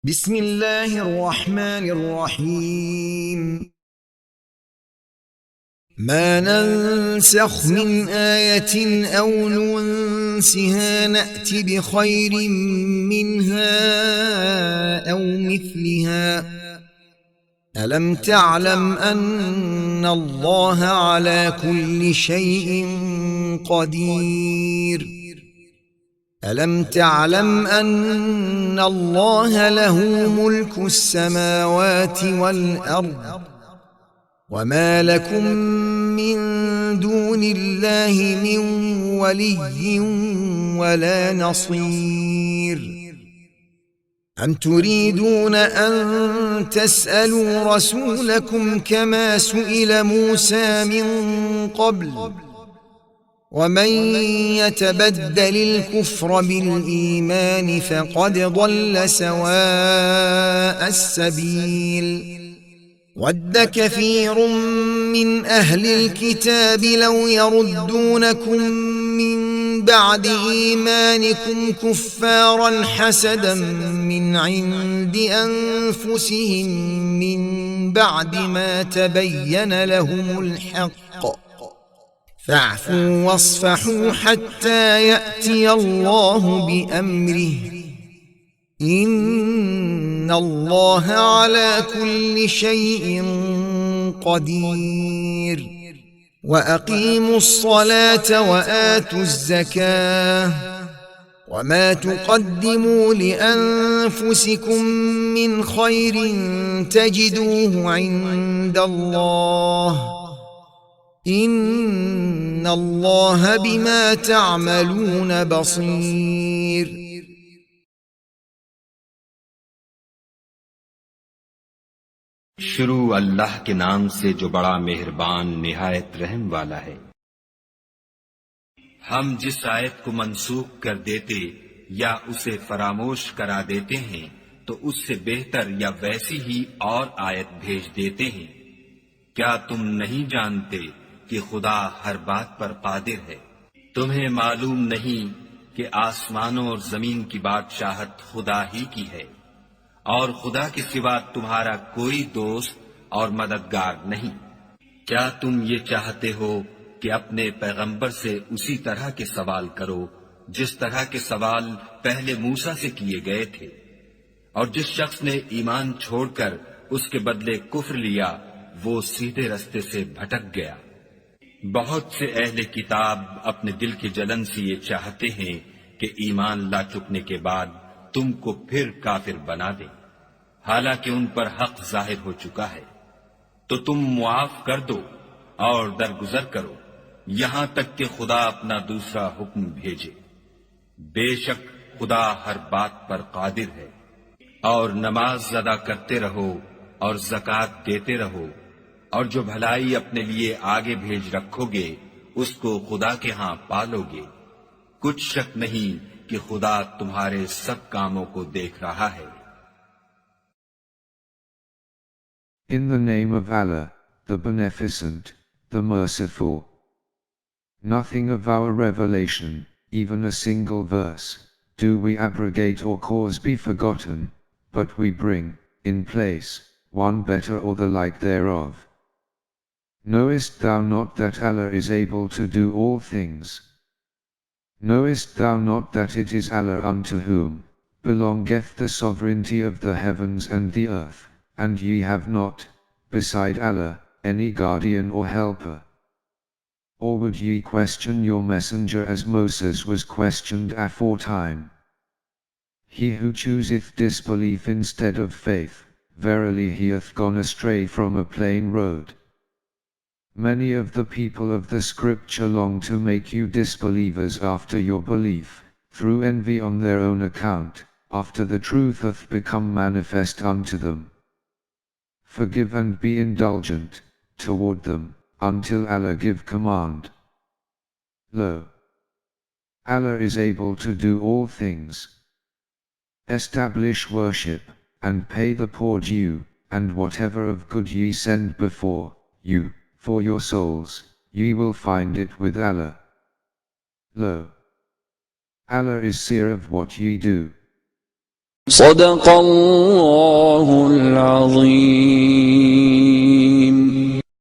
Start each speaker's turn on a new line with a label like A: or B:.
A: بسم الله الرحمن الرحيم ما ننسخ من آية أو ننسها نأت بخير منها أو مثلها ألم تعلم أن الله على كل شيء قدير ألم تعلم أن الله له ملك السماوات والأرض وما لكم من دون الله من ولي ولا نصير أم تريدون أن تسألوا رسولكم كما سئل موسى من قبل ومن يتبدل الكفر بالإيمان فقد ضل سواء السبيل ود كثير من أهل الكتاب لو يردونكم من بعد إيمانكم كفارا حسدا من عند أنفسهم من بعد ما تبين لهم الحق فاعفوا واصفحوا حتى يأتي الله بأمره إن الله على كل شيء قدير وأقيموا الصلاة وآتوا الزكاة وما تقدموا لأنفسكم من خير تجدوه عند الله إن الله بما تعملون بصير
B: شروع اللہ کے نام سے جو بڑا مہربان نہایت رحم والا ہے۔ ہم جس آیت کو منسوخ کر دیتے یا اسے فراموش کرا دیتے ہیں تو اس سے بہتر یا ویسی ہی اور آیت بھیج دیتے ہیں۔ کیا تم نہیں جانتے کہ خدا ہر بات پر قادر ہے؟ تمہیں معلوم نہیں کہ آسمانوں اور زمین کی بادشاہت خدا ہی کی ہے اور خدا کے سوا تمہارا کوئی دوست اور مددگار نہیں۔ کیا تم یہ چاہتے ہو کہ اپنے پیغمبر سے اسی طرح کے سوال کرو جس طرح کے سوال پہلے موسیٰ سے کیے گئے تھے؟ اور جس شخص نے ایمان چھوڑ کر اس کے بدلے کفر لیا وہ سیدھے رستے سے بھٹک گیا۔ بہت سے اہل کتاب اپنے دل کی جلن سے یہ چاہتے ہیں کہ ایمان لا چکنے کے بعد تم کو پھر کافر بنا دیں، حالانکہ ان پر حق ظاہر ہو چکا ہے۔ تو تم معاف کر دو اور درگزر کرو یہاں تک کہ خدا اپنا دوسرا حکم بھیجے۔ بے شک خدا ہر بات پر قادر ہے۔ اور نماز ادا کرتے رہو اور زکوٰۃ دیتے رہو، اور جو بھلائی اپنے لیے آگے بھیج رکھو گے اس کو خدا کے ہاں پالو گے۔ کچھ شک نہیں کہ خدا تمہارے سب کاموں کو دیکھ رہا ہے۔
C: In the name of Allah, the Beneficent, the Merciful. Nothing of our revelation, even a single verse, do we abrogate or cause be forgotten, but we bring, in place, one better or the like thereof. Knowest thou not that Allah is able to do all things? Knowest thou not that it is Allah unto whom belongeth the sovereignty of the heavens and the earth, and ye have not, beside Allah, any guardian or helper? Or would ye question your messenger as Moses was questioned aforetime? He who chooseth disbelief instead of faith, verily he hath gone astray from a plain road. Many of the people of the scripture long to make you disbelievers after your belief, through envy on their own account, after the truth hath become manifest unto them. Forgive and be indulgent toward them, until Allah give command. Lo! Allah is able to do all things. Establish worship, and pay the poor due, and whatever of good ye send before you, for your souls, ye will find it with Allah. Lo! Allah is seer of what ye do.
D: صدق اللہ العظیم.